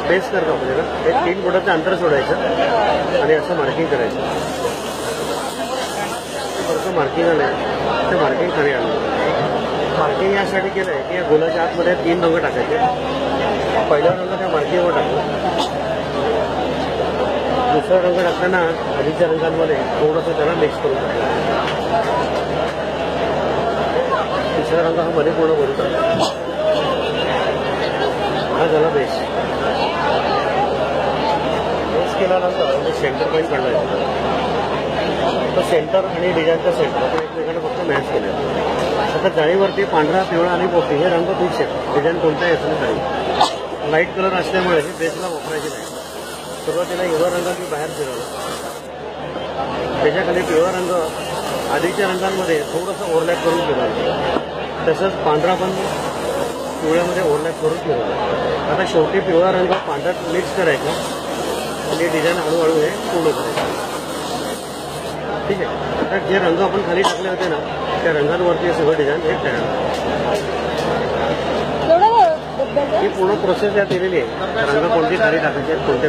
Paste करतो आपल्याला हे 3 बोटाचं अंतर सोडायचं आणि असं मार्किंग करायचं. थोडंसं मार्किंग आलं ते मार्किंग खाली आलं. मार्किंग यासाठी केलं आहे की या गोलाच्या आतमध्ये 3 रंग टाकायचे. पहिला रंग त्या मार्किंगवर टाकतो. दुसरा रंग टाकताना आधीच्या रंगांमध्ये थोडंसं त्याला मिक्स करून टाकतो. तिसरा रंग हा मध्ये पूर्ण भरून टाकतो. हा झाला बेस. बेस केल्यानंतर सेंटर पॉईंट काढायचं. तर सेंटर आणि डिझाईनचा सेंटर आपण एकमेकांना फक्त मॅच केलं. आता जाळीवरती पांढरा, पिवळा आणि पोपटी हे रंग फिक्स आहेत. डिझाईन कोणताही असलं तरी लाईट कलर असल्यामुळे हे बेसला वापरायचे नाही. सुरुवातीला हिरवा रंग मी बाहेर फिरवला. त्याच्याखाली पिवळा रंग आधीच्या रंगांमध्ये थोडंसं ओव्हरलॅप करून फिरवलं. तसंच पांढरा पण पिवळ्यामध्ये ओव्हरलॅप करून फिरवलं. आता शेवटी पिवळा रंग पांढऱ्यात मिक्स करायचा आणि डिझाईन हळूहळू हे पूर्ण करायचं. ठीक आहे. आता जे रंग आपण खाली टाकले होते ना त्या रंगांवरती सगळं डिझाईन हे तयार. ही पूर्ण प्रोसेस यात दिलेली आहे. रंग कोणती खाली टाकायचे कोणते